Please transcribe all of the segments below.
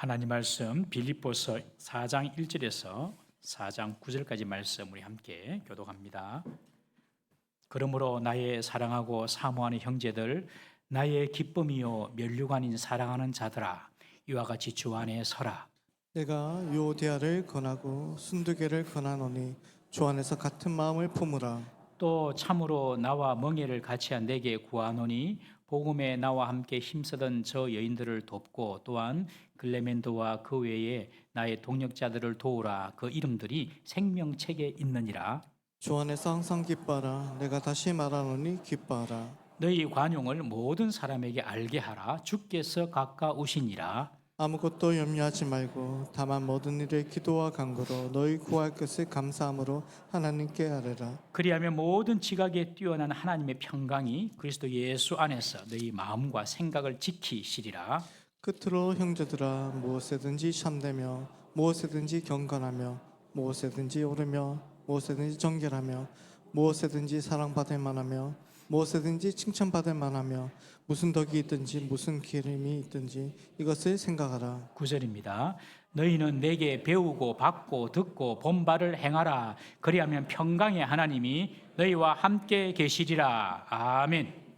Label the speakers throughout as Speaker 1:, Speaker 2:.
Speaker 1: 하나님 말씀 빌립보서 4장 1절에서 4장 9절까지 말씀 우리 함께 교독합니다. 그러므로 나의 사랑하고 사모하는 형제들, 나의 기쁨이요 면류관인 사랑하는 자들아, 이와 같이 주 안에 서라.
Speaker 2: 내가 유오디아를 권하고 순두개를 권하노니 주 안에서 같은 마음을 품으라.
Speaker 1: 또 참으로 나와 멍에를 같이 한 내게 구하노니 복음에 나와 함께 힘쓰던 저 여인들을 돕고 또한 글레멘도와 그 외에 나의 동역자들을 도우라. 그 이름들이 생명책에 있느니라.
Speaker 2: 주 안에서 항상 기뻐하라. 내가 다시 말하노니 기뻐하라.
Speaker 1: 너희 관용을 모든 사람에게 알게 하라. 주께서 가까우시니라.
Speaker 2: 아무것도 염려하지 말고 다만 모든 일에 기도와 간구로 너희 구할 것을 감사함으로 하나님께 아뢰라.
Speaker 1: 그리하면 모든 지각에 뛰어난 하나님의 평강이 그리스도 예수 안에서 너희 마음과 생각을 지키시리라.
Speaker 2: 끝으로 형제들아, 무엇에든지 참되며 무엇에든지 경건하며 무엇에든지 오르며 무엇에든지 정결하며 무엇에든지 사랑받을 만하며 무엇에든지 칭찬받을 만하며 무슨 덕이 있든지 무슨 기름이 있든지 이것을 생각하라.
Speaker 1: 9절입니다. 너희는 내게 배우고 받고 듣고 본 바를 행하라. 그리하면 평강의 하나님이 너희와 함께 계시리라. 아멘.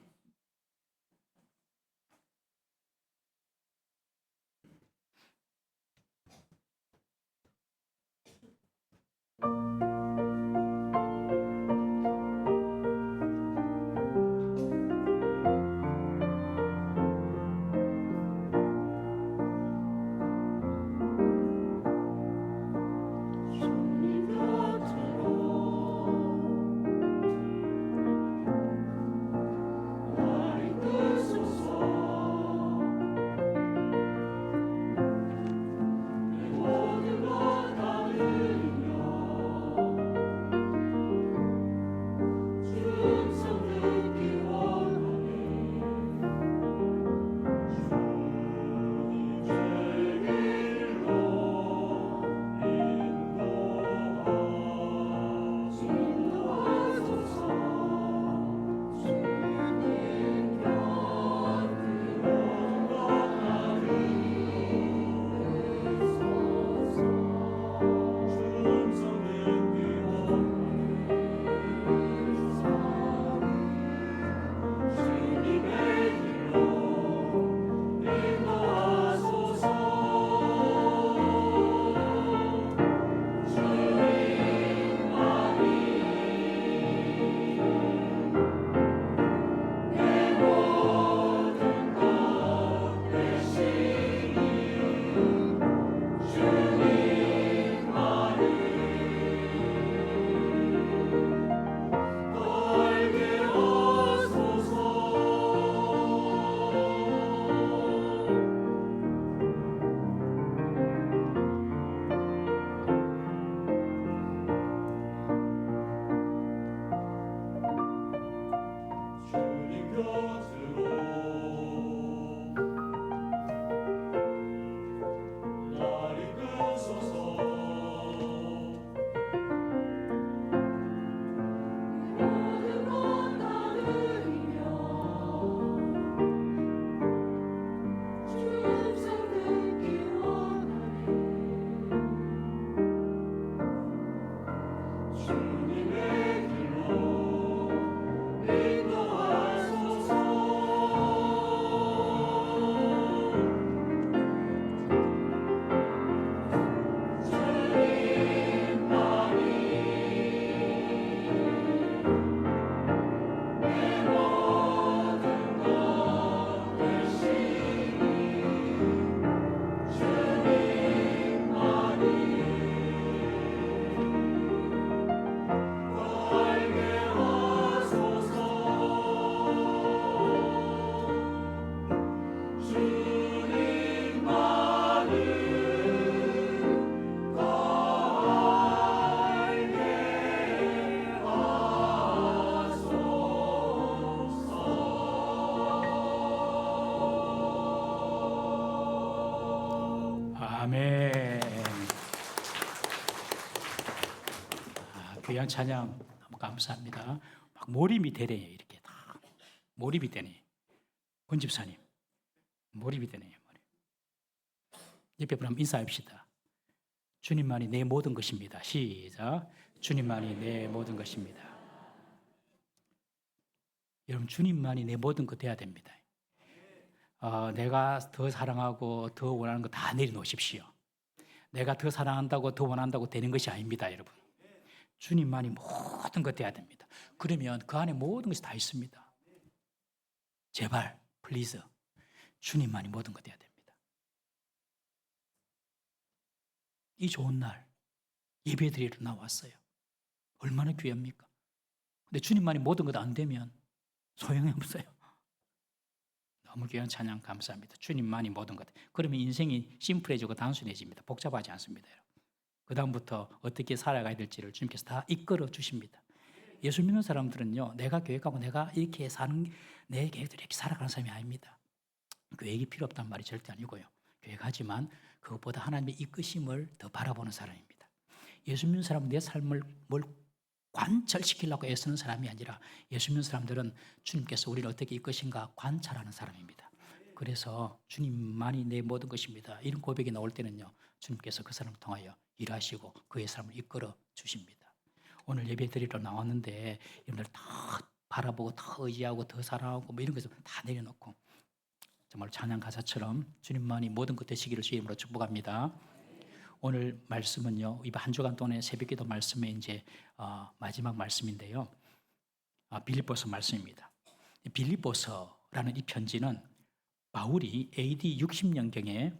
Speaker 1: 아멘. 귀한 찬양 너무 감사합니다. 막 몰입이 되네요. 이렇게 다 몰입이 되네. 권집사님 몰입이 되네요. 옆에 분 한번 인사합시다. 주님만이 내 모든 것입니다. 시작. 주님만이 내 모든 것입니다. 여러분, 주님만이 내 모든 것 돼야 됩니다. 내가 더 사랑하고 더 원하는 거 다 내려놓으십시오. 내가 더 사랑한다고 더 원한다고 되는 것이 아닙니다, 여러분. 주님만이 모든 것 돼야 됩니다. 그러면 그 안에 모든 것이 다 있습니다. 제발, 플리즈, 주님만이 모든 것 돼야 됩니다. 이 좋은 날 예배드리러 나왔어요. 얼마나 귀합니까? 근데 주님만이 모든 것 안 되면 소용이 없어요. 너무 귀한 찬양 감사합니다. 주님만이 모든 것. 그러면 인생이 심플해지고 단순해집니다. 복잡하지 않습니다. 그 다음부터 어떻게 살아가야 될지를 주님께서 다 이끌어 주십니다. 예수 믿는 사람들은요, 내가 계획하고 내가 이렇게 사는, 내 계획대로 이렇게 살아가는 사람이 아닙니다. 계획이 필요 없단 말이 절대 아니고요. 계획하지만 그것보다 하나님의 이끄심을 더 바라보는 사람입니다. 예수 믿는 사람은 내 삶을 뭘 관철시키려고 애쓰는 사람이 아니라 예수 믿는 사람들은 주님께서 우리를 어떻게 이끄신가 관찰하는 사람입니다. 그래서 주님만이 내 모든 것입니다. 이런 고백이 나올 때는요, 주님께서 그 사람을 통하여 일하시고 그의 삶을 이끌어 주십니다. 오늘 예배 드리러 나왔는데 여러분들 다 바라보고 더 의지하고 더 사랑하고 뭐 이런 것을 다 내려놓고 정말 찬양 가사처럼 주님만이 모든 것 되시기를 주의 이름으로 축복합니다. 오늘 말씀은요, 이번 한 주간 동안의 새벽기도 말씀의 이제 마지막 말씀인데요, 빌립보서 말씀입니다. 빌립보서라는 이 편지는 바울이 AD 60년경에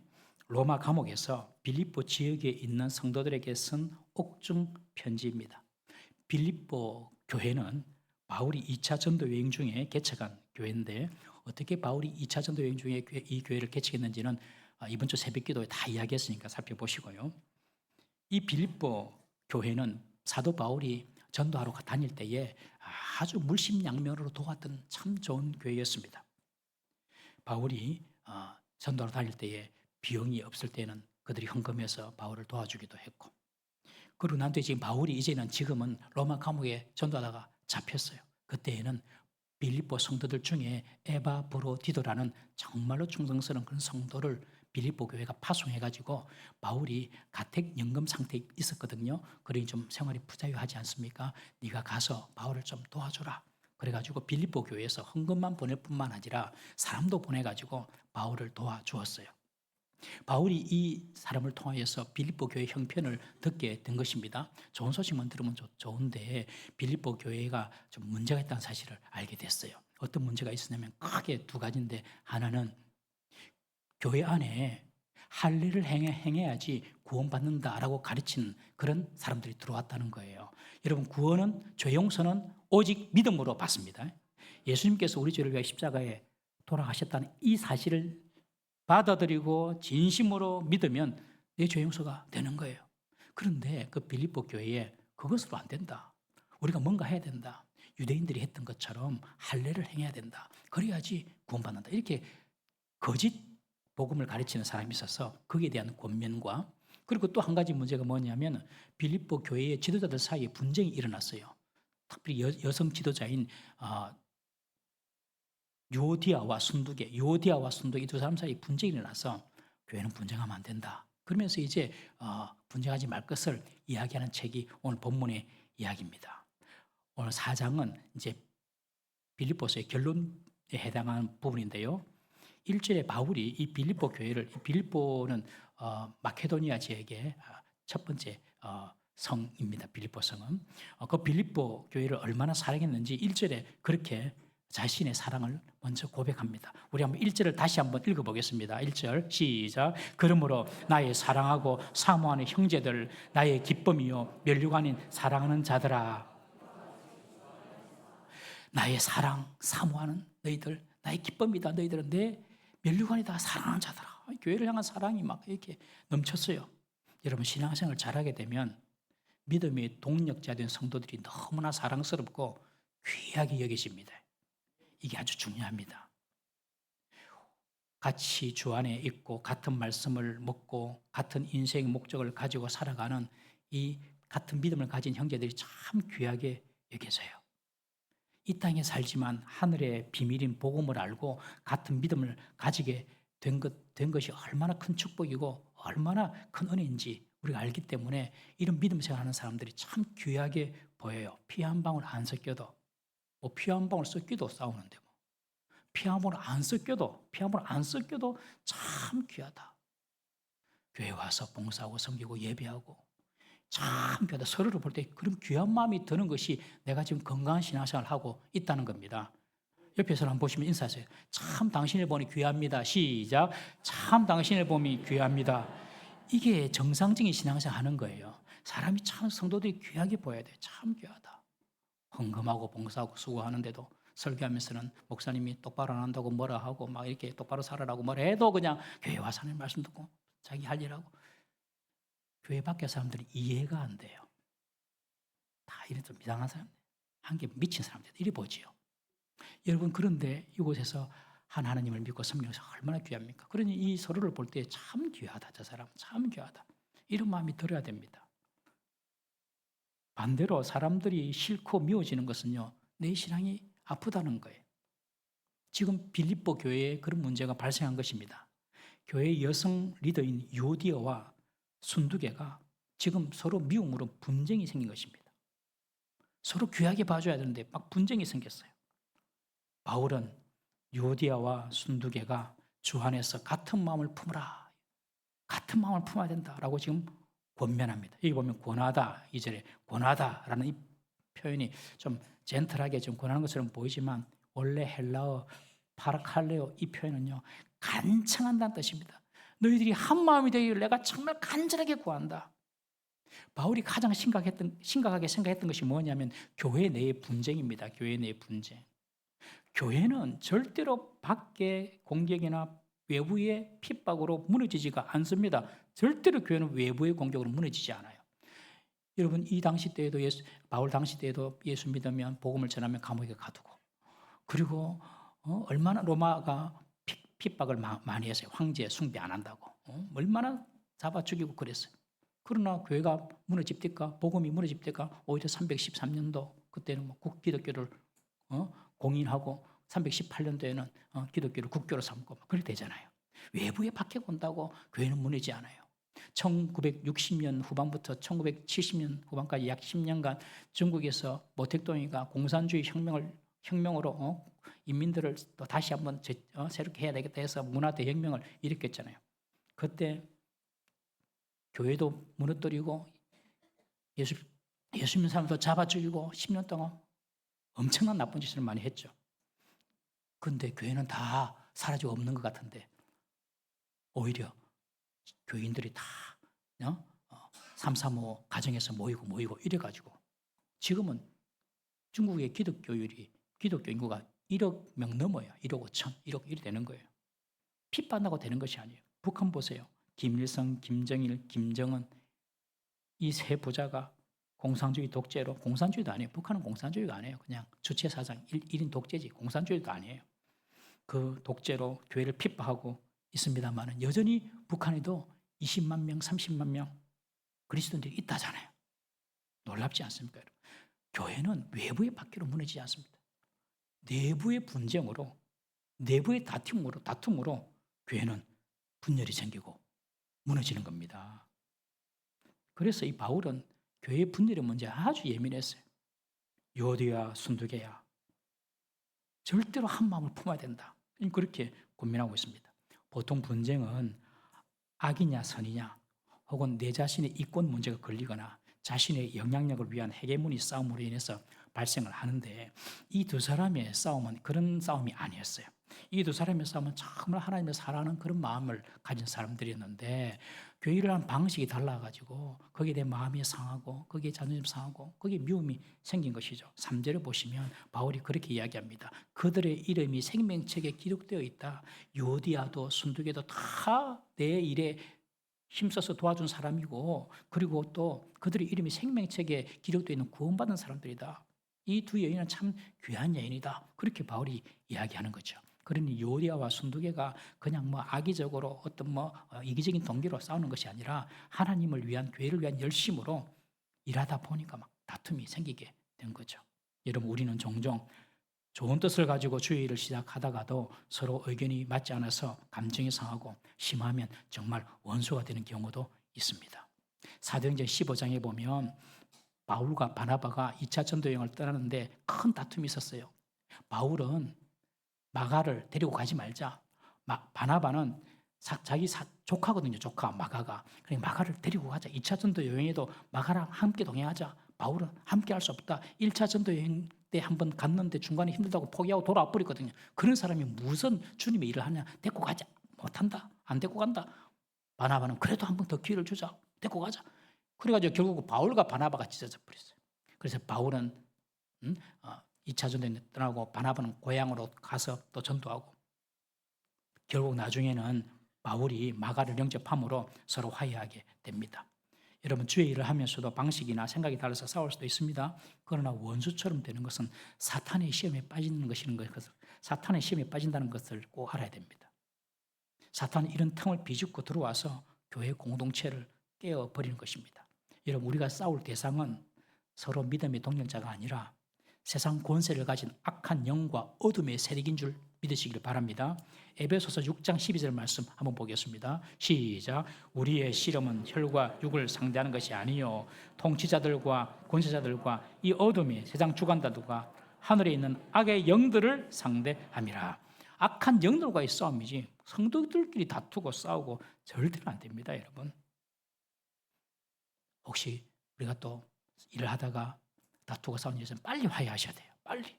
Speaker 1: 로마 감옥에서 빌립보 지역에 있는 성도들에게 쓴 옥중 편지입니다. 빌립보 교회는 바울이 2차 전도 여행 중에 개척한 교회인데 어떻게 바울이 2차 전도 여행 중에 이 교회를 개척했는지는 이번 주 새벽기도에 다 이야기했으니까 살펴보시고요. 이 빌립보 교회는 사도 바울이 전도하러 다닐 때에 아주 물심양면으로 도왔던 참 좋은 교회였습니다. 바울이 전도하러 다닐 때에 비용이 없을 때는 그들이 헌금해서 바울을 도와주기도 했고, 그리고 난 뒤에 지금은 로마 감옥에 전도하다가 잡혔어요. 그때에는 빌립보 성도들 중에 에바브로디도라는 정말로 충성스러운 그런 성도를 빌립보 교회가 파송해가지고 바울이 가택연금 상태에 있었거든요. 그러니 좀 생활이 부자유하지 않습니까? 네가 가서 바울을 좀 도와줘라. 그래가지고 빌립보 교회에서 헌금만 보낼 뿐만 아니라 사람도 보내가지고 바울을 도와주었어요. 바울이 이 사람을 통하여서 빌립보 교회 형편을 듣게 된 것입니다. 좋은 소식만 들으면 좋은데 빌립보 교회가 좀 문제가 있다는 사실을 알게 됐어요. 어떤 문제가 있었냐면 크게 두 가지인데, 하나는 교회 안에 할례를 행해야지 구원받는다라고 가르치는 그런 사람들이 들어왔다는 거예요. 여러분, 구원은, 죄 용서는 오직 믿음으로 받습니다. 예수님께서 우리 죄를 위하여 십자가에 돌아가셨다는 이 사실을 받아들이고 진심으로 믿으면 내 죄 용서가 되는 거예요. 그런데 그 빌립보 교회에 그것으로 안 된다. 우리가 뭔가 해야 된다. 유대인들이 했던 것처럼 할례를 행해야 된다. 그래야지 구원받는다. 이렇게 거짓 복음을 가르치는 사람이 있어서 거기에 대한 권면과, 그리고 또 한 가지 문제가 뭐냐면 빌립보 교회의 지도자들 사이에 분쟁이 일어났어요. 특별히 여성 지도자인 요디아와 순두계 이 두 사람 사이에 분쟁이 일어나서 교회는 분쟁하면 안 된다. 그러면서 이제 분쟁하지 말 것을 이야기하는 책이 오늘 본문의 이야기입니다. 오늘 4장은 이제 빌립보서의 결론에 해당하는 부분인데요. 1절에 바울이 이 빌립보 교회를, 빌립보는 마케도니아 지역의 첫 번째 성입니다. 빌립보 성은. 그 빌립보 교회를 얼마나 사랑했는지 1절에 그렇게 자신의 사랑을 먼저 고백합니다. 우리 한번 1절을 다시 한번 읽어보겠습니다. 1절 시작. 그러므로 나의 사랑하고 사모하는 형제들, 나의 기쁨이요 면류가 아닌 사랑하는 자들아. 나의 사랑, 사모하는 너희들, 나의 기쁨이다. 너희들은 내 면류관이다. 사랑하는 자들아. 교회를 향한 사랑이 막 이렇게 넘쳤어요. 여러분, 신앙생활을 잘하게 되면 믿음의 동력자 된 성도들이 너무나 사랑스럽고 귀하게 여기십니다. 이게 아주 중요합니다. 같이 주 안에 있고 같은 말씀을 먹고 같은 인생의 목적을 가지고 살아가는 이 같은 믿음을 가진 형제들이 참 귀하게 여겨져요. 이 땅에 살지만 하늘의 비밀인 복음을 알고 같은 믿음을 가지게 된 것이 얼마나 큰 축복이고 얼마나 큰 은혜인지 우리가 알기 때문에 이런 믿음 생활하는 사람들이 참 귀하게 보여요. 피 한 방울 안 섞여도 뭐 피 한 방울 섞여도 싸우는데 뭐 피 한 방울 안 섞여도 참 귀하다. 교회 와서 봉사하고 섬기고 예배하고 참 귀하다. 서로를 볼 때 그런 귀한 마음이 드는 것이 내가 지금 건강한 신앙생활을 하고 있다는 겁니다. 옆에 사람 보시면 인사하세요. 참 당신을 보니 귀합니다. 시작. 참 당신을 보니 귀합니다. 이게 정상적인 신앙생활 하는 거예요. 사람이 참 성도들이 귀하게 보여야 돼요. 참 귀하다. 헌금하고 봉사하고 수고하는데도 설교하면서는 목사님이 똑바로 안 한다고 뭐라 하고 막 이렇게 똑바로 살아라고 뭐라 해도 그냥 교회 와서 하나님 말씀 듣고 자기 할 일하고 교회 밖에 사람들이 이해가 안 돼요. 다 이런 좀 이상한 사람들, 한개 미친 사람들 이리 보지요. 여러분 그런데 이곳에서 한 하나님을 믿고 섬기는 것이 얼마나 귀합니까? 그러니 이 서로를 볼 때 참 귀하다. 저 사람 참 귀하다. 이런 마음이 들어야 됩니다. 반대로 사람들이 싫고 미워지는 것은요. 내 신앙이 아프다는 거예요. 지금 빌립보 교회에 그런 문제가 발생한 것입니다. 교회 여성 리더인 요디어와 순두개가 지금 서로 미움으로 분쟁이 생긴 것입니다. 서로 귀하게 봐줘야 되는데 막 분쟁이 생겼어요. 바울은 요디아와 순두개가 주 안에서 같은 마음을 품으라. 같은 마음을 품어야 된다라고 지금 권면합니다. 여기 보면 권하다, 2절에 권하다라는 이 표현이 좀 젠틀하게 좀 권하는 것처럼 보이지만 원래 헬라어 파라칼레오 이 표현은요. 간청한다는 뜻입니다. 너희들이 한 마음이 되기를 내가 정말 간절하게 구한다. 바울이 가장 심각하게 생각했던 것이 뭐냐면 교회 내의 분쟁입니다. 교회 내의 분쟁. 교회는 절대로 밖의 공격이나 외부의 핍박으로 무너지지가 않습니다. 절대로 교회는 외부의 공격으로 무너지지 않아요. 여러분 이 당시 때에도 바울 당시 때에도 예수 믿으면 복음을 전하면 감옥에 가두고 그리고 얼마나 로마가 핍박을 많이 했어요. 황제 숭배 안 한다고 얼마나 잡아 죽이고 그랬어요. 그러나 교회가 무너집니까? 복음이 무너집니까? 오히려 313년도 그때는 뭐 국기독교를 공인하고 318년도에는 기독교를 국교로 삼고 그렇게 되잖아요. 외부에 박해 온다고 교회는 무너지지 않아요. 1960년 후반부터 1970년 후반까지 약 10년간 중국에서 모택동이가 공산주의 혁명으로 인민들을 또 다시 한번 새롭게 해야 되겠다 해서 문화 대혁명을 일으켰잖아요. 그때 교회도 무너뜨리고 예수 믿는 사람도 잡아 죽이고 10년 동안 엄청난 나쁜 짓을 많이 했죠. 그런데 교회는 다 사라지고 없는 것 같은데 오히려 교인들이 다 335 가정에서 모이고 이래가지고 지금은 중국의 기독교 인구가 1억 명 넘어요. 1억 5천, 1억 1이 되는 거예요. 핍받는다고 되는 것이 아니에요. 북한 보세요. 김일성, 김정일, 김정은 이 세 부자가 공산주의 독재로 공산주의도 아니에요. 북한은 공산주의가 아니에요. 그냥 주체사상 1인 독재지 공산주의도 아니에요. 그 독재로 교회를 핍박하고 있습니다만 여전히 북한에도 20만 명, 30만 명 그리스도인들이 있다잖아요. 놀랍지 않습니까? 교회는 외부의 박해로 무너지지 않습니다. 내부의 분쟁으로 내부의 다툼으로 교회는 분열이 생기고 무너지는 겁니다. 그래서 이 바울은 교회의 분열의 문제에 아주 예민했어요. 요디야 순두개야 절대로 한 마음을 품어야 된다. 그렇게 고민하고 있습니다. 보통 분쟁은 악이냐 선이냐 혹은 내 자신의 이권 문제가 걸리거나 자신의 영향력을 위한 헤게모니 싸움으로 인해서 발생을 하는데 이 두 사람의 싸움은 그런 싸움이 아니었어요. 이 두 사람의 싸움은 정말 하나님을 사랑하는 그런 마음을 가진 사람들이었는데 교회를 하는 방식이 달라가지고 거기에 대해 마음이 상하고 거기에 자존심 상하고 거기에 미움이 생긴 것이죠. 3절을 보시면 바울이 그렇게 이야기합니다. 그들의 이름이 생명책에 기록되어 있다. 요디아도 순두개도 다 내 일에 힘써서 도와준 사람이고 그리고 또 그들의 이름이 생명책에 기록되어 있는 구원받은 사람들이다. 이 두 여인은 참 귀한 여인이다. 그렇게 바울이 이야기하는 거죠. 그러니 요디아와 순두개가 그냥 악의적으로 어떤 이기적인 동기로 싸우는 것이 아니라 하나님을 위한 교회를 위한 열심으로 일하다 보니까 막 다툼이 생기게 된 거죠. 여러분 우리는 종종 좋은 뜻을 가지고 주의 일을 시작하다가도 서로 의견이 맞지 않아서 감정이 상하고 심하면 정말 원수가 되는 경우도 있습니다. 사도행전 15장에 보면 바울과 바나바가 2차 전도 여행을 떠나는데 큰 다툼이 있었어요. 바울은 마가를 데리고 가지 말자. 바나바는 자기 조카거든요. 조카 마가가. 그러니까 마가를 데리고 가자. 2차 전도 여행에도 마가랑 함께 동행하자. 바울은 함께 할 수 없다. 1차 전도 여행 때 한번 갔는데 중간에 힘들다고 포기하고 돌아와 버렸거든요. 그런 사람이 무슨 주님의 일을 하냐. 데리고 가자. 못한다. 안 데리고 간다. 바나바는 그래도 한번 더 기회를 주자. 데리고 가자. 그래가지고 결국 바울과 바나바가 찢어져 버렸어요. 그래서 바울은 2차 전도에 떠나고 바나바는 고향으로 가서 또 전도하고 결국 나중에는 바울이 마가를 영접함으로 서로 화해하게 됩니다. 여러분 주의 일을 하면서도 방식이나 생각이 달라서 싸울 수도 있습니다. 그러나 원수처럼 되는 것은 사탄의 시험에 빠지는 것인 것을 사탄의 시험에 빠진다는 것을 꼭 알아야 됩니다. 사탄은 이런 틈을 비집고 들어와서 교회 공동체를 깨어버리는 것입니다. 여러분 우리가 싸울 대상은 서로 믿음의 동력자가 아니라 세상 권세를 가진 악한 영과 어둠의 세력인 줄 믿으시길 바랍니다. 에베소서 6장 12절 말씀 한번 보겠습니다. 시작. 우리의 씨름은 혈과 육을 상대하는 것이 아니요 통치자들과 권세자들과 이 어둠의 세상 주관자들과 하늘에 있는 악의 영들을 상대함이라. 악한 영들과의 싸움이지 성도들끼리 다투고 싸우고 절대로 안 됩니다. 여러분 혹시 우리가 또 일을 하다가 다투고 싸우는 일은 빨리 화해하셔야 돼요. 빨리.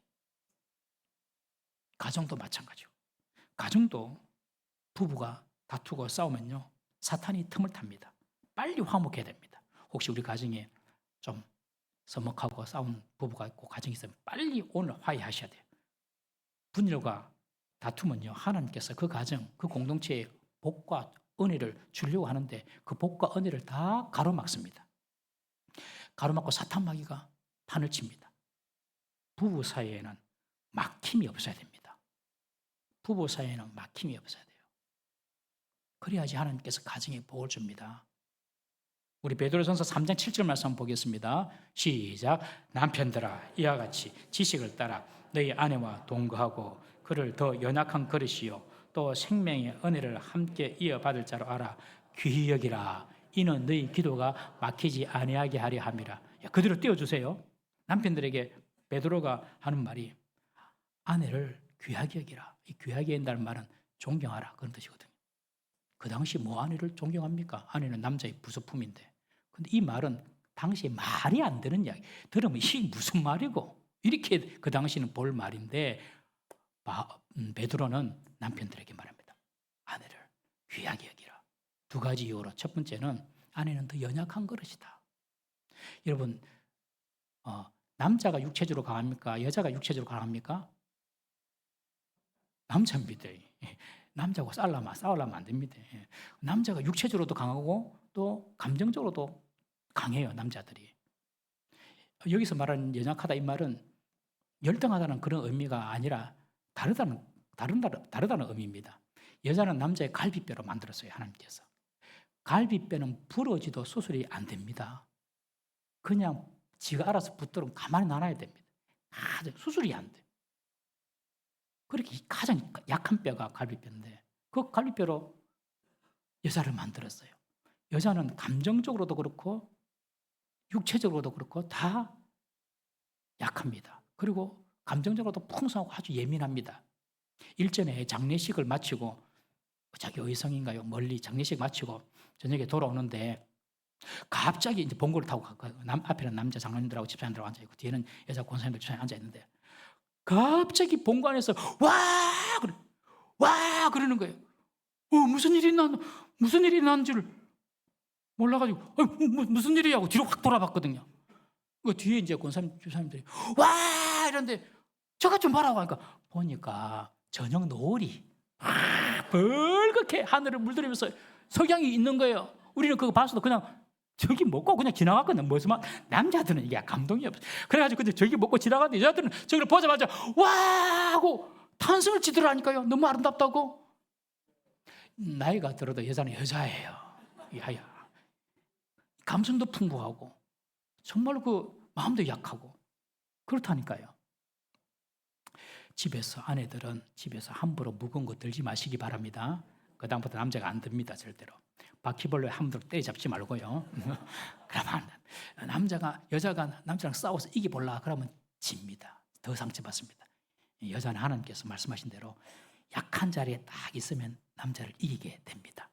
Speaker 1: 가정도 마찬가지고. 가정도 부부가 다투고 싸우면요. 사탄이 틈을 탑니다. 빨리 화목해야 됩니다. 혹시 우리 가정에 좀 서먹하고 싸운 부부가 있고 가정이 있으면 빨리 오늘 화해하셔야 돼요. 분열과 다툼은요. 하나님께서 그 가정, 그 공동체에 복과 은혜를 주려고 하는데 그 복과 은혜를 다 가로막습니다. 가로막고 사탄 마귀가 판을 칩니다. 부부 사이에는 막힘이 없어야 됩니다. 부부 사이에는 막힘이 없어야 돼요. 그래야지 하나님께서 가정에 복을 줍니다. 우리 베드로전서 3장 7절 말씀 한번 보겠습니다. 시작. 남편들아 이와 같이 지식을 따라 너희 아내와 동거하고 그를 더 연약한 그릇이요 또 생명의 은혜를 함께 이어받을 자로 알아 귀히 여기라. 이는 너희 기도가 막히지 아니하게 하려 함이라. 그대로 띄워주세요. 남편들에게 베드로가 하는 말이 아내를 귀하게 여기라. 이 귀하게 여긴다는 말은 존경하라 그런 뜻이거든요. 그 당시 뭐 아내를 존경합니까? 아내는 남자의 부속품인데. 근데 이 말은 당시에 말이 안 되는 이야기. 들으면 이게 무슨 말이고 이렇게 그 당시는 볼 말인데 베드로는 남편들에게 말합니다. 아내를 귀하게 여기라. 두 가지 이유로 첫 번째는 아내는 더 연약한 그릇이다. 여러분 남자가 육체적으로 강합니까? 여자가 육체적으로 강합니까? 남자입니다. 남자하고 싸우려면 안 됩니다. 남자가 육체적으로도 강하고 또 감정적으로도 강해요. 남자들이. 여기서 말하는 연약하다 이 말은 열등하다는 그런 의미가 아니라 다르다는 의미입니다. 여자는 남자의 갈비뼈로 만들었어요. 하나님께서. 갈비뼈는 부러지도 수술이 안 됩니다. 그냥 지가 알아서 붙도록 가만히 놔놔야 됩니다. 수술이 안 돼. 그렇게 가장 약한 뼈가 갈비뼈인데 그 갈비뼈로 여자를 만들었어요. 여자는 감정적으로도 그렇고 육체적으로도 그렇고 다 약합니다. 그리고 감정적으로도 풍성하고 아주 예민합니다. 일전에 장례식을 마치고 자기 의성인가요? 멀리 장례식 마치고 저녁에 돌아오는데 갑자기 이제 봉고를 타고 갔고요. 앞에는 남자 장로님들하고 집사님들하고 앉아있고 뒤에는 여자 권사님들 집사님 앉아있는데 갑자기 본관 안에서 와 그러는 거예요. 무슨 일이 있는 줄 몰라가지고 무슨 일이야 하고 뒤로 확 돌아봤거든요. 그 뒤에 이제 권사님 집사님들이 와 이런데 저것 좀 봐라고 하니까 보니까 저녁 노을이 벌겋게 하늘을 물들이면서 석양이 있는 거예요. 우리는 그거 봤어도 그냥 저기 먹고 그냥 지나갔거든요. 무슨 말? 남자들은 이게 감동이 없어요. 그래가지고 근데 저기 먹고 지나갔는데 여자들은 저기를 보자마자 와 하고 탄성을 치더라니까요. 너무 아름답다고. 나이가 들어도 여자는 여자예요. 야야. 감성도 풍부하고 정말 그 마음도 약하고 그렇다니까요. 아내들은 집에서 함부로 무거운 거 들지 마시기 바랍니다. 그다음부터 남자가 안 듭니다. 절대로. 바퀴벌레 함부로 때려잡지 말고요. 그러면 여자가 남자랑 싸워서 이기볼라 그러면 집니다. 더 상처받습니다. 여자는 하나님께서 말씀하신 대로 약한 자리에 딱 있으면 남자를 이기게 됩니다.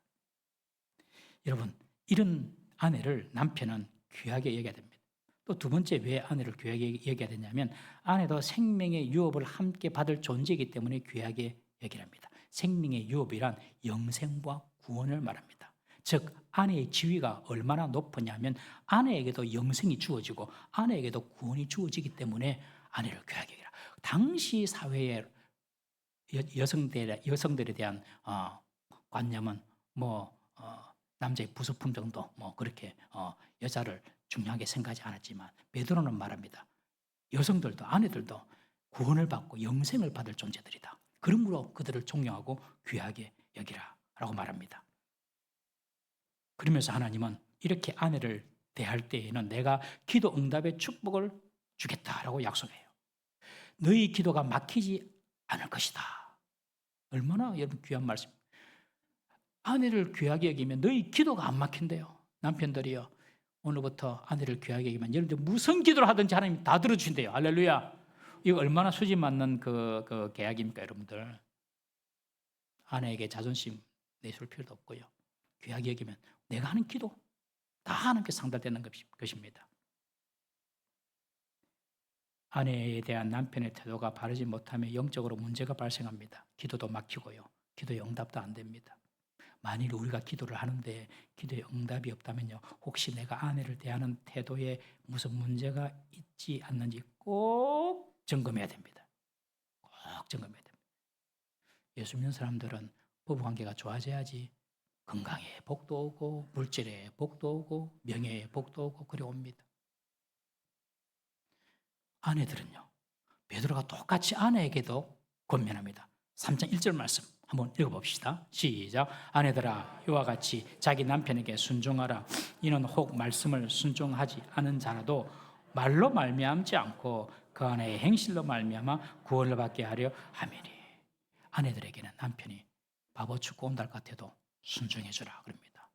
Speaker 1: 여러분, 이런 아내를 남편은 귀하게 여겨야 됩니다. 또 두 번째 왜 아내를 귀하게 여겨야 되냐면 아내도 생명의 유업을 함께 받을 존재이기 때문에 귀하게 여기랍니다. 생명의 유업이란 영생과 구원을 말합니다. 즉 아내의 지위가 얼마나 높으냐면 아내에게도 영생이 주어지고 아내에게도 구원이 주어지기 때문에 아내를 귀하게 여기라. 당시 사회의 여성들에 대한 관념은 남자의 부수품 정도 그렇게 여자를 중요하게 생각하지 않았지만 베드로는 말합니다. 여성들도 아내들도 구원을 받고 영생을 받을 존재들이다. 그러므로 그들을 존경하고 귀하게 여기라라고 말합니다. 그러면서 하나님은 이렇게 아내를 대할 때에는 내가 기도 응답의 축복을 주겠다라고 약속해요. 너희 기도가 막히지 않을 것이다. 얼마나 여러분 귀한 말씀. 아내를 귀하게 여기면 너희 기도가 안 막힌대요. 남편들이요. 오늘부터 아내를 귀하게 여기면 여러분들 무슨 기도를 하든지 하나님 다 들어주신대요. 할렐루야. 이거 얼마나 수지 맞는 그 계약입니까, 여러분들. 아내에게 자존심 내줄 필요도 없고요. 귀하게 여기면 내가 하는 기도 다 하나님께 상달되는 것입니다. 아내에 대한 남편의 태도가 바르지 못하면 영적으로 문제가 발생합니다. 기도도 막히고요. 기도의 응답도 안 됩니다. 만일 우리가 기도를 하는데 기도의 응답이 없다면요. 혹시 내가 아내를 대하는 태도에 무슨 문제가 있지 않는지 꼭 점검해야 됩니다. 꼭 점검해야 됩니다. 예수 믿는 사람들은 부부관계가 좋아져야지 건강에 복도 오고 물질에 복도 오고 명예에 복도 오고 그래 옵니다. 아내들은요. 베드로가 똑같이 아내에게도 권면합니다. 3장 1절 말씀 한번 읽어봅시다. 시작. 아내들아 이와 같이 자기 남편에게 순종하라. 이는 혹 말씀을 순종하지 않은 자라도 말로 말미암지 않고 그 아내의 행실로 말미암아 구원을 받게 하려 함이니. 아내들에게는 남편이 바보 죽고 온달 같아도 순종해 주라 그럽니다.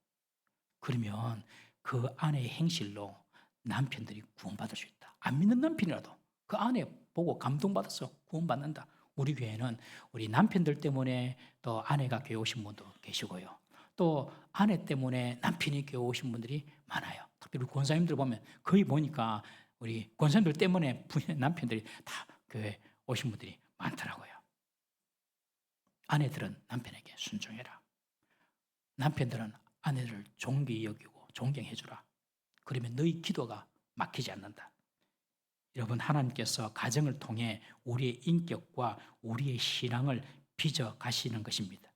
Speaker 1: 그러면 그 아내의 행실로 남편들이 구원받을 수 있다. 안 믿는 남편이라도 그 아내 보고 감동받아서 구원받는다. 우리 교회는 우리 남편들 때문에 또 아내가 교회 오신 분도 계시고요. 또 아내 때문에 남편이 교회 오신 분들이 많아요. 특별히 권사님들 보면 거의 보니까 우리 권사님들 때문에 남편들이 다 교회 오신 분들이 많더라고요. 아내들은 남편에게 순종해라. 남편들은 아내를 존귀 여기고 존경해 주라. 그러면 너희 기도가 막히지 않는다. 여러분, 하나님께서 가정을 통해 우리의 인격과 우리의 신앙을 빚어 가시는 것입니다.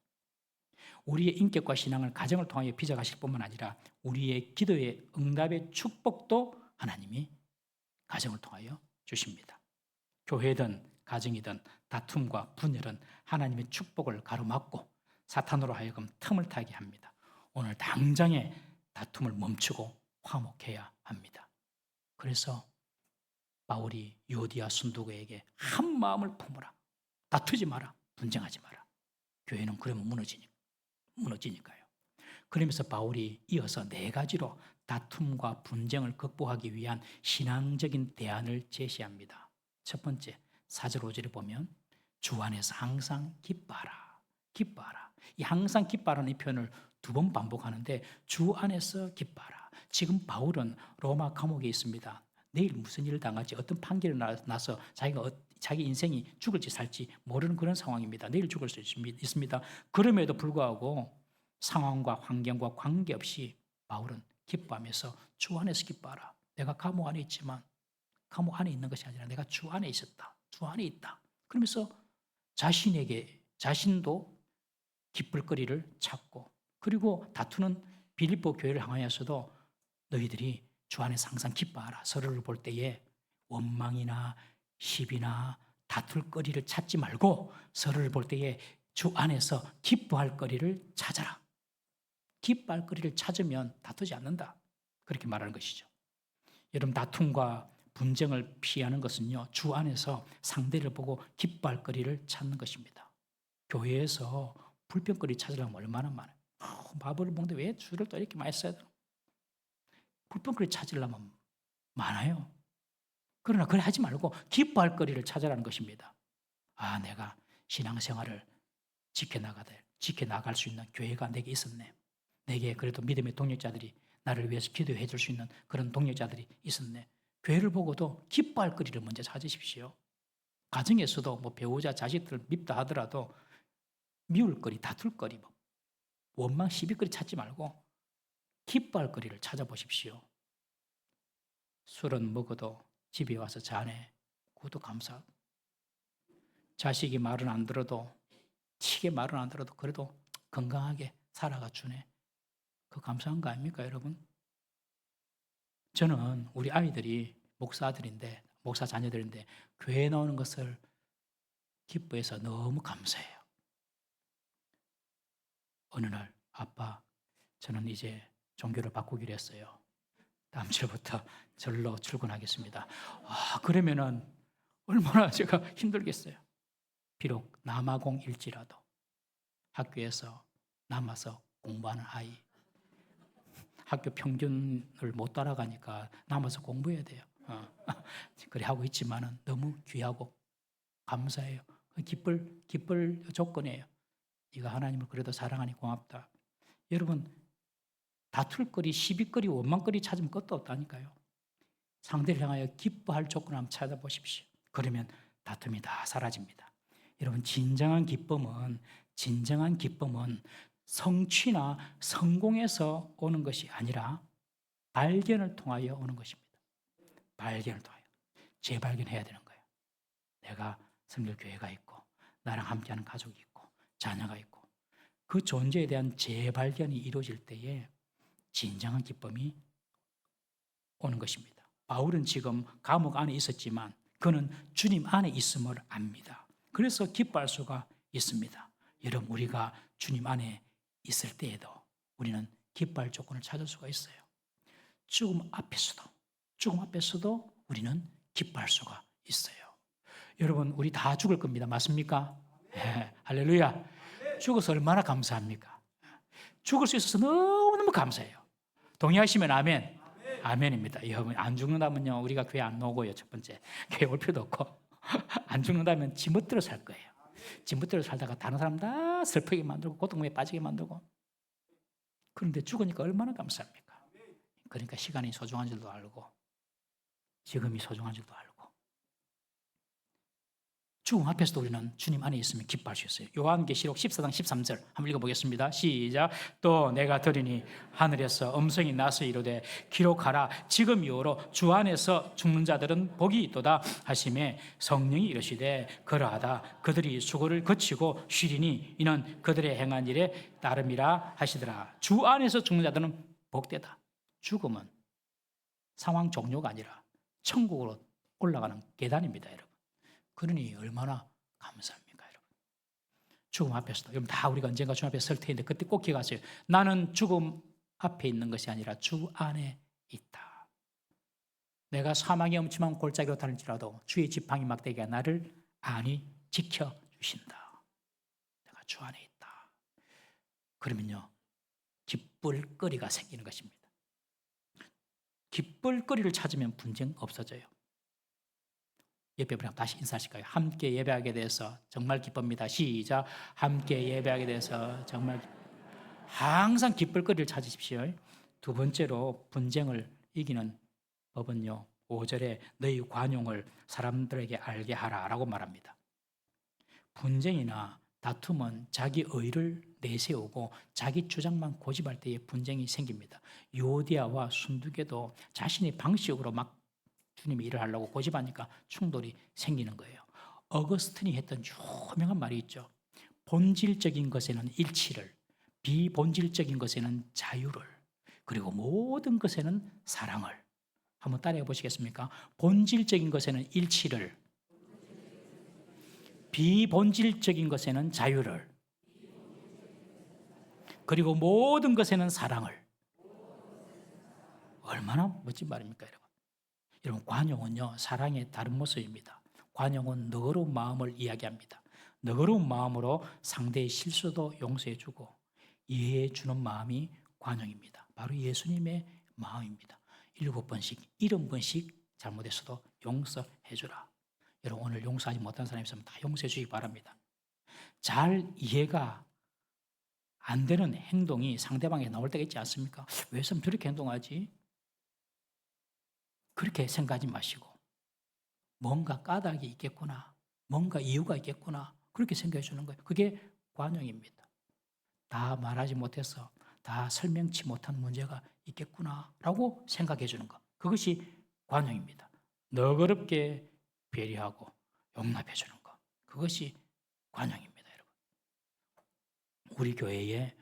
Speaker 1: 우리의 인격과 신앙을 가정을 통하여 빚어 가실 뿐만 아니라 우리의 기도의 응답의 축복도 하나님이 가정을 통하여 주십니다. 교회든 가정이든 다툼과 분열은 하나님의 축복을 가로막고 사탄으로 하여금 틈을 타게 합니다. 오늘 당장에 다툼을 멈추고 화목해야 합니다. 그래서 바울이 유오디아 순도교에게 한 마음을 품으라. 다투지 마라. 분쟁하지 마라. 교회는 그러면 무너지니까요. 그러면서 바울이 이어서 4가지로 다툼과 분쟁을 극복하기 위한 신앙적인 대안을 제시합니다. 첫 번째, 4절 5절에 보면 주 안에서 항상 기뻐하라. 기뻐하라. 이 항상 기뻐하라는 이 표현을 2번 반복하는데 주 안에서 기뻐하라. 지금 바울은 로마 감옥에 있습니다. 내일 무슨 일을 당할지 어떤 판결이 나서 자기 인생이 죽을지 살지 모르는 그런 상황입니다. 내일 죽을 수 있습니다. 그럼에도 불구하고 상황과 환경과 관계없이 바울은 기뻐하면서 주 안에서 기뻐하라. 내가 감옥 안에 있지만 감옥 안에 있는 것이 아니라 내가 주 안에 있었다. 주 안에 있다. 그러면서 자신도 기쁠 거리를 찾고 그리고 다투는 빌립보 교회를 향하여서도 너희들이 주 안에서 항상 기뻐하라. 서로를 볼 때에 원망이나 시비나 다툴 거리를 찾지 말고 서로를 볼 때에 주 안에서 기뻐할 거리를 찾아라. 기뻐할 거리를 찾으면 다투지 않는다. 그렇게 말하는 것이죠. 여러분, 다툼과 분쟁을 피하는 것은요, 주 안에서 상대를 보고 기뻐할 거리를 찾는 것입니다. 교회에서 불평거리 찾으려면 얼마나 많아요. 마블을 먹는데 왜 주를 또 이렇게 많이 써야 되나? 불평거리 찾으려면 많아요. 그러나 그래 하지 말고 기뻐할 거리를 찾으라는 것입니다. 아, 내가 신앙생활을 지켜나갈 수 있는 교회가 내게 있었네. 내게 그래도 믿음의 동력자들이 나를 위해서 기도해 줄 수 있는 그런 동력자들이 있었네. 교회를 보고도 기뻐할 거리를 먼저 찾으십시오. 가정에서도 뭐 배우자, 자식들 밉다 하더라도 미울 거리, 다툴 거리, 뭐 원망, 시비 거리 찾지 말고 기뻐할 거리를 찾아보십시오. 술은 먹어도 집에 와서 자네. 그것도 감사. 자식이 말은 안 들어도, 치게 말은 안 들어도 그래도 건강하게 살아가 주네. 그 감사한 거 아닙니까, 여러분? 저는 우리 아이들이 목사들인데, 목사 자녀들인데 교회에 나오는 것을 기뻐해서 너무 감사해요. 어느 날 아빠, 저는 이제 종교를 바꾸기로 했어요. 다음 주부터 절로 출근하겠습니다. 그러면은 얼마나 제가 힘들겠어요. 비록 남아공일지라도 학교에서 남아서 공부하는 아이, 학교 평균을 못 따라가니까 남아서 공부해야 돼요. 그래 하고 있지만은 너무 귀하고 감사해요. 기쁠 조건이에요. 네가 하나님을 그래도 사랑하니 고맙다. 여러분, 다툴거리, 시비거리, 원망거리 찾으면 끝도 없다니까요. 상대를 향하여 기뻐할 조건을 한번 찾아보십시오. 그러면 다툼이 다 사라집니다. 여러분, 진정한 기쁨은 성취나 성공에서 오는 것이 아니라 발견을 통하여 오는 것입니다. 발견을 통하여. 재발견해야 되는 거예요. 내가 성결교회가 있고 나랑 함께하는 가족이 있고 자녀가 있고 그 존재에 대한 재발견이 이루어질 때에 진정한 기쁨이 오는 것입니다. 바울은 지금 감옥 안에 있었지만 그는 주님 안에 있음을 압니다. 그래서 기뻐할 수가 있습니다. 여러분, 우리가 주님 안에 있을 때에도 우리는 기뻐할 조건을 찾을 수가 있어요. 죽음 앞에서도 우리는 기뻐할 수가 있어요. 여러분, 우리 다 죽을 겁니다. 맞습니까? 네, 할렐루야. 죽어서 얼마나 감사합니까? 죽을 수 있어서 너무너무 감사해요. 동의하시면 아멘. 아멘입니다. 여러분, 안 죽는다면요, 우리가 교회 안 오고요. 첫 번째, 교회 올 필요도 없고, 안 죽는다면 지멋대로 살 거예요. 지멋대로 살다가 다른 사람 다 슬프게 만들고 고통에 빠지게 만들고. 그런데 죽으니까 얼마나 감사합니까? 그러니까 시간이 소중한 줄도 알고 지금이 소중한 줄도 알고 죽음 앞에서도 우리는 주님 안에 있으면 기뻐할 수 있어요. 요한계시록 14장 13절 한번 읽어보겠습니다. 시작. 또 내가 들으니 하늘에서 음성이 나서 이르되 기록하라. 지금 이후로 주 안에서 죽는 자들은 복이 있도다 하시매 성령이 이르시되 그러하다. 그들이 수고를 거치고 쉬리니 이는 그들의 행한 일에 따름이라 하시더라. 주 안에서 죽는 자들은 복되다. 죽음은 상황 종료가 아니라 천국으로 올라가는 계단입니다, 여러분. 그러니 얼마나 감사합니까, 여러분. 죽음 앞에서도. 여러분, 다 우리가 언젠가 주님 앞에 설 텐데 그때 꼭 기억하세요. 나는 죽음 앞에 있는 것이 아니라 주 안에 있다. 내가 사망의 엄침한 골짜기로 다닐지라도 주의 지팡이 막대기가 나를 안히 지켜주신다. 내가 주 안에 있다. 그러면요, 기쁠 거리가 생기는 것입니다. 기쁠 거리를 찾으면 분쟁 없어져요. 옆에 분이랑 다시 인사하실까요? 함께 예배하게 돼서 정말 기쁩니다. 시작. 함께 예배하게 돼서 정말 항상 기쁠 거리를 찾으십시오. 두 번째로 분쟁을 이기는 법은요, 5절에 너희 관용을 사람들에게 알게 하라라고 말합니다. 분쟁이나 다툼은 자기 의를 내세우고 자기 주장만 고집할 때에 분쟁이 생깁니다. 요디아와 순두개도 자신의 방식으로 막 주님이 일을 하려고 고집하니까 충돌이 생기는 거예요. 어거스틴이 했던 유명한 말이 있죠. 본질적인 것에는 일치를, 비본질적인 것에는 자유를, 그리고 모든 것에는 사랑을. 한번 따라해 보시겠습니까? 본질적인 것에는 일치를, 비본질적인 것에는 자유를, 그리고 모든 것에는 사랑을. 얼마나 멋진 말입니까, 여러분? 여러분, 관용은요, 사랑의 다른 모습입니다. 관용은 너그러운 마음을 이야기합니다. 너그러운 마음으로 상대의 실수도 용서해주고 이해해주는 마음이 관용입니다. 바로 예수님의 마음입니다. 7번씩, 70번씩 잘못했어도 용서해주라. 여러분, 오늘 용서하지 못한 사람이 있으면 다 용서해 주시기 바랍니다. 잘 이해가 안 되는 행동이 상대방에 나올 때가 있지 않습니까? 왜 사람 저렇게 행동하지? 그렇게 생각하지 마시고 뭔가 까닭이 있겠구나, 뭔가 이유가 있겠구나, 그렇게 생각해 주는 거예요. 그게 관용입니다. 다 말하지 못해서, 다 설명치 못한 문제가 있겠구나라고 생각해 주는 것, 그것이 관용입니다. 너그럽게 배려하고 용납해 주는 것, 그것이 관용입니다. 여러분, 우리 교회에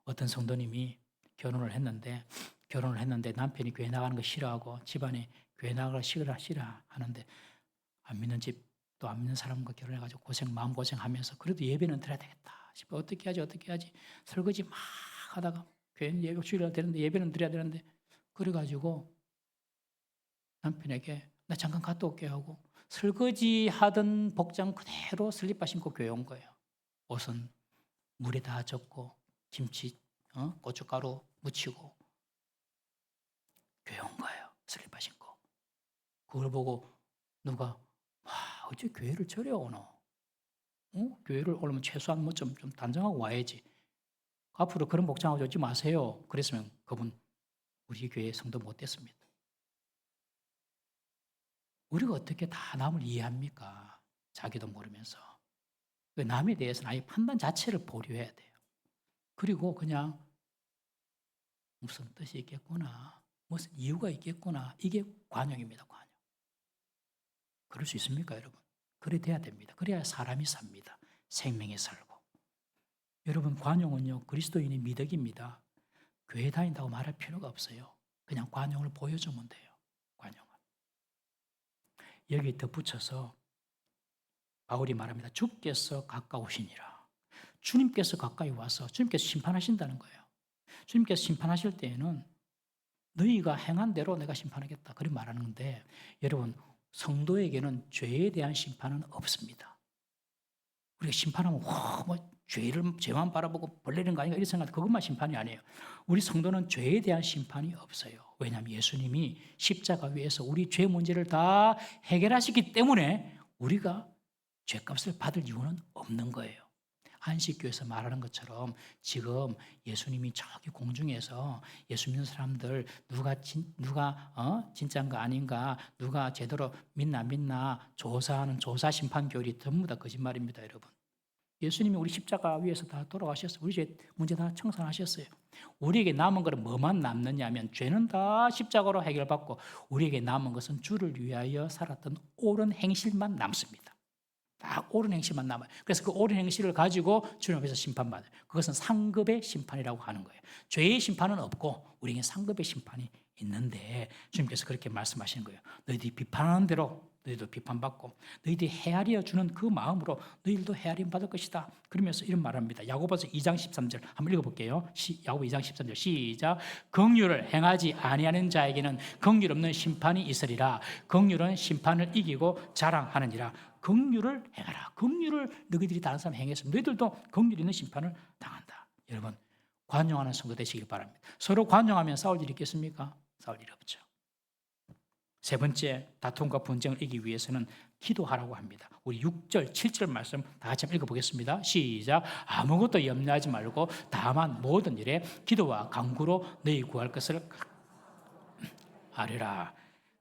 Speaker 1: 어떤 성도님이 결혼을 했는데 남편이 교회 나가는 거 싫어하고 집안에 교회 나가는 거 싫어하는데, 안 믿는 집 또 안 믿는 사람과 결혼해가지고 마음고생하면서 그래도 예배는 드려야 되겠다 싶어. 어떻게 하지? 설거지 막 하다가 교회는 예배 주일날 되는데 예배는 드려야 되는데, 그래가지고 남편에게 나 잠깐 갔다 올게 하고 설거지 하던 복장 그대로 슬리퍼 신고 교회 온 거예요. 옷은 물에 다 젖고 김치, 고춧가루 묻히고 교회 온 거예요. 슬리퍼 신고. 그걸 보고 누가 어째 교회를 저래 오노? 교회를 오려면 최소한 좀 단정하고 와야지. 앞으로 그런 복장하고 오지 마세요. 그랬으면 그분 우리 교회 성도 못 됐습니다. 우리가 어떻게 다 남을 이해합니까? 자기도 모르면서. 남에 대해서는 아예 판단 자체를 보류해야 돼요. 그리고 그냥 무슨 뜻이 있겠구나, 무슨 이유가 있겠구나, 이게 관용입니다. 관용. 그럴 수 있습니까, 여러분? 그래 돼야 됩니다. 그래야 사람이 삽니다. 생명이 살고. 여러분, 관용은요, 그리스도인의 미덕입니다. 교회 다닌다고 말할 필요가 없어요. 그냥 관용을 보여주면 돼요. 관용을. 여기 덧붙여서 바울이 말합니다. 주께서 가까우시니라. 주님께서 가까이 와서 주님께서 심판하신다는 거예요. 주님께서 심판하실 때에는 너희가 행한 대로 내가 심판하겠다, 그렇게 말하는 건데, 여러분, 성도에게는 죄에 대한 심판은 없습니다. 우리가 심판하면 죄만 바라보고 벌레는 거 아닌가 이런 생각, 그것만 심판이 아니에요. 우리 성도는 죄에 대한 심판이 없어요. 왜냐하면 예수님이 십자가 위에서 우리 죄 문제를 다 해결하시기 때문에 우리가 죄값을 받을 이유는 없는 거예요. 한식교에서 말하는 것처럼 지금 예수님이 저기 공중에서 예수 믿는 사람들 누가 진짜인가 아닌가, 누가 제대로 믿나 안 믿나 조사하는 조사 심판 교리 전부 다 거짓말입니다, 여러분. 예수님이 우리 십자가 위에서 다 돌아가셨어요. 우리 죄 문제 다 청산하셨어요. 우리에게 남은 것은 뭐만 남느냐 하면 죄는 다 십자가로 해결받고 우리에게 남은 것은 주를 위하여 살았던 옳은 행실만 남습니다. 딱 옳은 행실만 남아요. 그래서 그 옳은 행실을 가지고 주님 앞에서 심판받아요. 그것은 상급의 심판이라고 하는 거예요. 죄의 심판은 없고 우리에게 상급의 심판이 있는데, 주님께서 그렇게 말씀하시는 거예요. 너희들이 비판하는 대로 너희도 비판받고, 너희들이 헤아려 주는 그 마음으로 너희들도 헤아림 받을 것이다. 그러면서 이런 말을 합니다. 야고보서 2장 13절 한번 읽어볼게요. 야고보 2장 13절 시작. 긍휼을 행하지 아니하는 자에게는 긍휼 없는 심판이 있으리라. 긍휼은 심판을 이기고 자랑하느니라. 긍휼을 행하라. 긍휼을 너희들이 다른 사람 행했으면 너희들도 긍휼 있는 심판을 당한다. 여러분, 관용하는 성도 되시길 바랍니다. 서로 관용하면 싸울 일이 있겠습니까? 싸울 일이 없죠. 세 번째, 다툼과 분쟁을 이기기 위해서는 기도하라고 합니다. 우리 6절, 7절 말씀 다 같이 한번 읽어보겠습니다. 시작. 아무것도 염려하지 말고 다만 모든 일에 기도와 간구로 너희 구할 것을 아뢰라.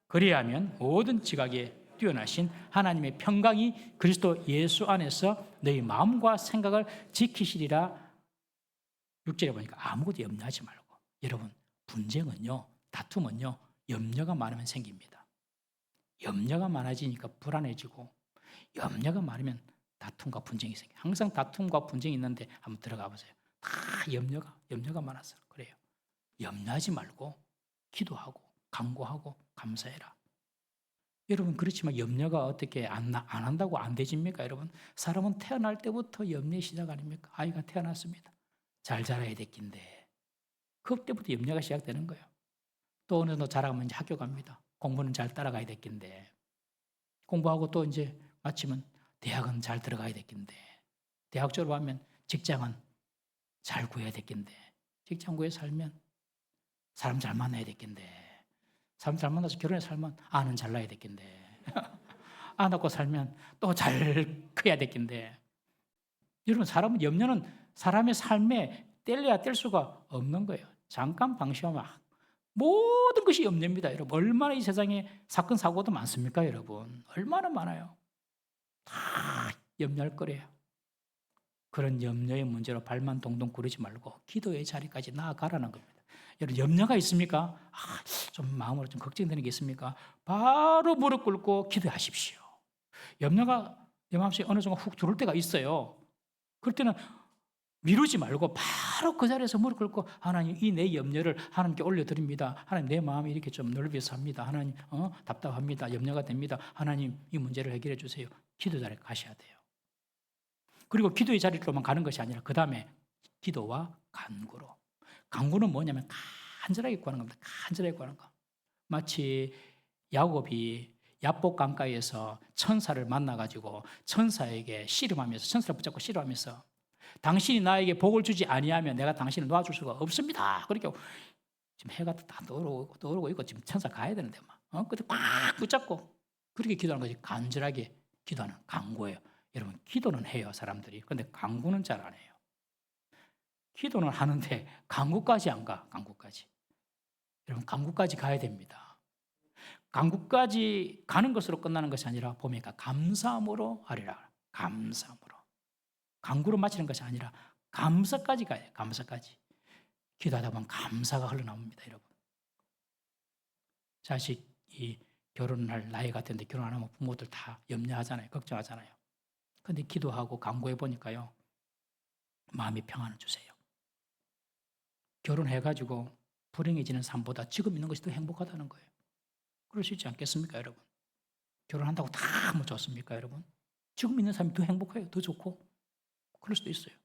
Speaker 1: 그리하면 모든 지각에 뛰어나신 하나님의 평강이 그리스도 예수 안에서 너희 마음과 생각을 지키시리라. 6절에 보니까 아무것도 염려하지 말고. 여러분, 분쟁은요, 다툼은요, 염려가 많으면 생깁니다. 염려가 많아지니까 불안해지고, 염려가 많으면 다툼과 분쟁이 생겨요. 항상 다툼과 분쟁이 있는데 한번 들어가 보세요. 다 염려가 많아서 그래요. 염려하지 말고 기도하고 간구하고 감사해라. 여러분, 그렇지만 염려가 어떻게 안 한다고 안 되집니까? 여러분, 사람은 태어날 때부터 염려의 시작 아닙니까? 아이가 태어났습니다. 잘 자라야 될 긴데 그때부터 염려가 시작되는 거예요. 또 어느 정도 자라면 이제 학교 갑니다. 공부는 잘 따라가야 됐긴데, 공부하고 또 이제 마치면 대학은 잘 들어가야 됐긴데, 대학 졸업하면 직장은 잘 구해야 됐긴데, 직장 구해 살면 사람 잘 만나야 됐긴데, 사람 잘 만나서 결혼해 살면 아는 잘 낳아야 됐긴데, 안 낳고 살면 또 잘 커야 됐긴데. 여러분, 사람은 염려는 사람의 삶에 뗄래야 뗄 수가 없는 거예요. 잠깐 방심하면 모든 것이 염려입니다. 여러분, 얼마나 이 세상에 사건 사고도 많습니까? 여러분, 얼마나 많아요. 다 염려할 거래요. 그런 염려의 문제로 발만 동동 구르지 말고 기도의 자리까지 나아가라는 겁니다. 여러분, 염려가 있습니까? 좀 마음으로 좀 걱정되는 게 있습니까? 바로 무릎 꿇고 기도하십시오. 염려가 내 마음속에 어느 순간 훅 들어올 때가 있어요. 그럴 때는 미루지 말고 바로 그 자리에서 무릎 꿇고, 하나님, 이 내 염려를 하나님께 올려드립니다. 하나님, 내 마음이 이렇게 좀 넓어서 합니다. 하나님, 답답합니다. 염려가 됩니다. 하나님, 이 문제를 해결해 주세요. 기도 자리에 가셔야 돼요. 그리고 기도의 자리로만 가는 것이 아니라 그 다음에 기도와 간구로. 간구는 뭐냐면 간절하게 구하는 겁니다. 간절하게 구하는 거. 마치 야곱이 야복 강가에서 천사를 만나가지고 천사에게 씨름하면서, 천사를 붙잡고 씨름하면서, 당신이 나에게 복을 주지 아니하면 내가 당신을 놓아줄 수가 없습니다. 그렇게 지금 해가 다 떠오르고 있고 지금 천사 가야 되는데 그때 꽉 붙잡고 그렇게 기도하는 것이 간절하게 기도하는 간구예요. 여러분, 기도는 해요, 사람들이. 그런데 간구는 잘 안 해요. 기도는 하는데 간구까지 안 가. 간구까지. 여러분, 간구까지 가야 됩니다. 간구까지 가는 것으로 끝나는 것이 아니라 보니까 감사함으로 하리라. 감사함으로. 간구로 마치는 것이 아니라 감사까지 가야 돼요. 감사까지. 기도하다 보면 감사가 흘러나옵니다, 여러분. 자식이 결혼할 나이가 됐는데 결혼 안 하면 부모들 다 염려하잖아요. 걱정하잖아요. 그런데 기도하고 간구해 보니까요, 마음이 평안을 주세요. 결혼해가지고 불행해지는 삶보다 지금 있는 것이 더 행복하다는 거예요. 그럴 수 있지 않겠습니까, 여러분? 결혼한다고 다 뭐 좋습니까, 여러분? 지금 있는 삶이 더 행복해요. 더 좋고. 그럴 수도 있어요.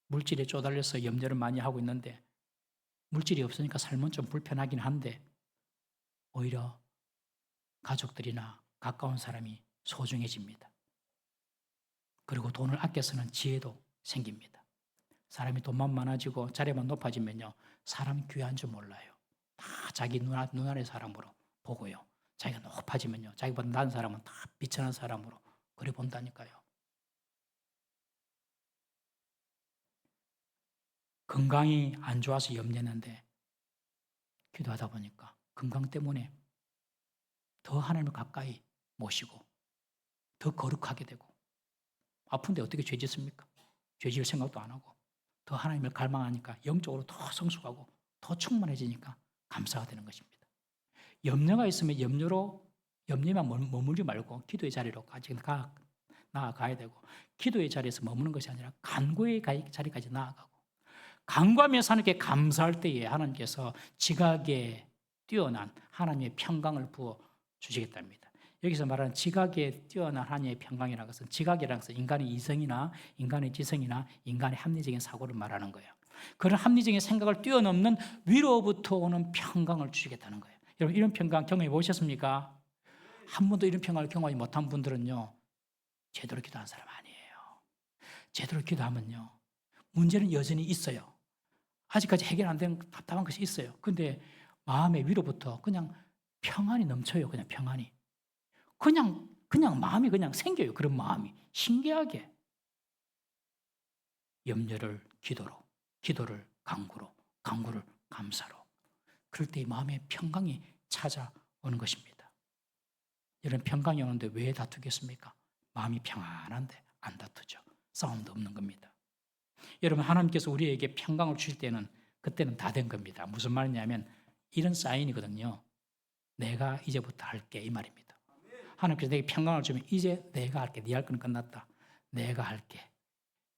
Speaker 1: 물질에 쪼달려서 염려를 많이 하고 있는데 물질이 없으니까 삶은 좀 불편하긴 한데 오히려 가족들이나 가까운 사람이 소중해집니다. 그리고 돈을 아껴 쓰는 지혜도 생깁니다. 사람이 돈만 많아지고 자리만 높아지면요, 사람이 귀한 줄 몰라요. 다 자기 눈알의 사람으로 보고요. 자기가 높아지면요, 자기보다 나은 사람은 다 비천한 사람으로 그래 본다니까요. 건강이 안 좋아서 염려했는데 기도하다 보니까 건강 때문에 더 하나님을 가까이 모시고 더 거룩하게 되고, 아픈데 어떻게 죄 짓습니까? 죄 지을 생각도 안 하고 더 하나님을 갈망하니까 영적으로 더 성숙하고 더 충만해지니까 감사가 되는 것입니다. 염려가 있으면 염려만 머물지 말고 기도의 자리로 나아가야 되고, 기도의 자리에서 머무는 것이 아니라 간구의 자리까지 나아가고, 간구하면서 하나님께 감사할 때에 하나님께서 지각에 뛰어난 하나님의 평강을 부어 주시겠답니다. 여기서 말하는 지각에 뛰어난 하나님의 평강이라는 것은, 지각이라는 것은 인간의 이성이나 인간의 지성이나 인간의 합리적인 사고를 말하는 거예요. 그런 합리적인 생각을 뛰어넘는 위로부터 오는 평강을 주시겠다는 거예요. 여러분, 이런 평강 경험해 보셨습니까? 한 번도 이런 평강을 경험하지 못한 분들은요, 제대로 기도한 사람 아니에요. 제대로 기도하면요, 문제는 여전히 있어요. 아직까지 해결 안 된 답답한 것이 있어요. 근데 마음의 위로부터 그냥 평안이 넘쳐요. 그냥 평안이. 그냥 마음이 그냥 생겨요. 그런 마음이. 신기하게. 염려를 기도로, 기도를 간구로, 간구를 감사로. 그럴 때 이 마음의 평강이 찾아오는 것입니다. 이런 평강이 오는데 왜 다투겠습니까? 마음이 평안한데 안 다투죠. 싸움도 없는 겁니다. 여러분, 하나님께서 우리에게 평강을 주실 때는 그때는 다 된 겁니다. 무슨 말이냐면 이런 사인이거든요. 내가 이제부터 할게, 이 말입니다. 하나님께서 내게 평강을 주면 이제 내가 할게. 네 할 건 끝났다. 내가 할게.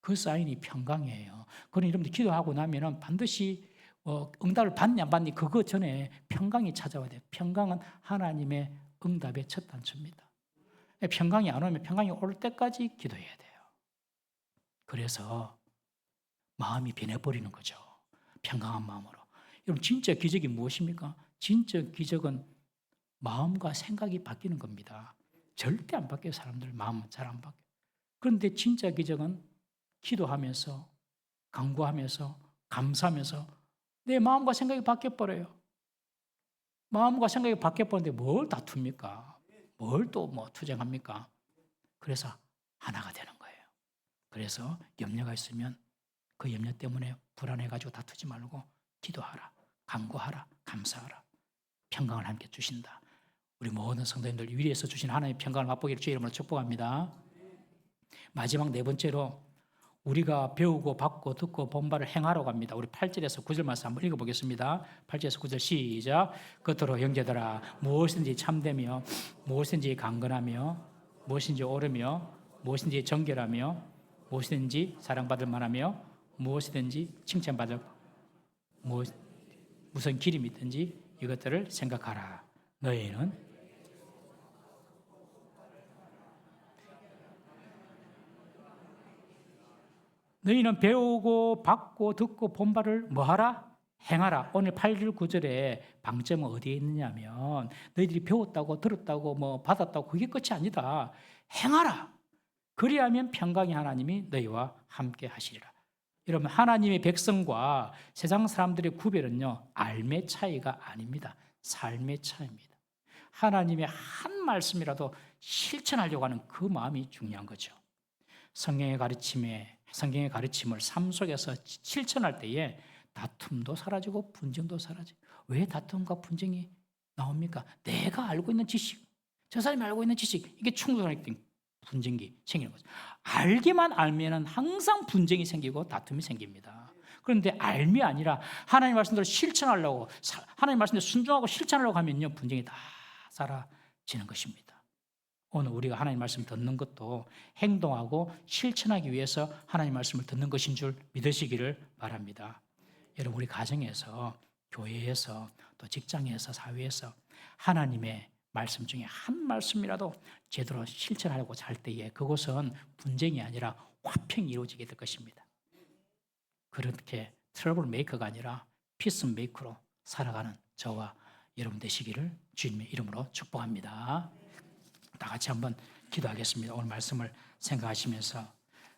Speaker 1: 그 사인이 평강이에요. 그러니 여러분들 기도하고 나면은 반드시 응답을 받니 안 받니 그거 전에 평강이 찾아와야 돼요. 평강은 하나님의 응답의 첫 단추입니다. 평강이 안 오면 평강이 올 때까지 기도해야 돼요. 그래서 마음이 변해버리는 거죠. 평강한 마음으로. 여러분, 진짜 기적이 무엇입니까? 진짜 기적은 마음과 생각이 바뀌는 겁니다. 절대 안 바뀌어요. 사람들 마음은 잘 안 바뀌어요. 그런데 진짜 기적은 기도하면서 간구하면서 감사하면서 내 마음과 생각이 바뀌어버려요. 마음과 생각이 바뀌어버리는데 뭘 다툽니까? 뭘 또 뭐 투쟁합니까? 그래서 하나가 되는 거예요. 그래서 염려가 있으면 그 염려 때문에 불안해가지고 다투지 말고 기도하라, 간구하라, 감사하라. 평강을 함께 주신다. 우리 모든 성도님들 위에서 주신 하나님의 평강을 맛보기를 주의 이름으로 축복합니다. 마지막 네 번째로 우리가 배우고 받고 듣고 본바를 행하라고 합니다. 우리 8절에서 9절 말씀 한번 읽어보겠습니다. 8절에서 9절 시작. 그토록 형제들아 무엇이든지 참되며 무엇이든지 강건하며 무엇이든지 옳으며 무엇이든지 정결하며 무엇이든지 사랑받을 만하며 무엇이든지 칭찬받을 무슨 길이 있든지 이것들을 생각하라. 너희는 배우고 받고 듣고 본 바를 뭐하라? 행하라. 오늘 8절 9절에 방점은 어디에 있느냐면 너희들이 배웠다고 들었다고 뭐 받았다고 그게 끝이 아니다. 행하라. 그리하면 평강의 하나님이 너희와 함께 하시리라. 여러분 하나님의 백성과 세상 사람들의 구별은요. 알의 차이가 아닙니다. 삶의 차이입니다. 하나님의 한 말씀이라도 실천하려고 하는 그 마음이 중요한 거죠. 성경의 가르침을 삶 속에서 실천할 때에 다툼도 사라지고 분쟁도 사라지고. 왜 다툼과 분쟁이 나옵니까? 내가 알고 있는 지식, 저 사람이 알고 있는 지식, 이게 충돌하기 때문에 분쟁이 생기는 거죠. 알기만 알면은 항상 분쟁이 생기고 다툼이 생깁니다. 그런데 알미 아니라 하나님 말씀대로 실천하려고, 하나님 말씀대로 순종하고 실천하려고 하면요, 분쟁이 다 사라지는 것입니다. 오늘 우리가 하나님 말씀 듣는 것도 행동하고 실천하기 위해서 하나님 말씀을 듣는 것인 줄 믿으시기를 바랍니다. 여러분 우리 가정에서, 교회에서, 또 직장에서, 사회에서 하나님의 말씀 중에 한 말씀이라도 제대로 실천하려고 할 때에 그것은 분쟁이 아니라 화평이 이루어지게 될 것입니다. 그렇게 트러블 메이커가 아니라 피스 메이커로 살아가는 저와 여러분 되시기를 주님의 이름으로 축복합니다. 다 같이 한번 기도하겠습니다. 오늘 말씀을 생각하시면서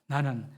Speaker 1: 나는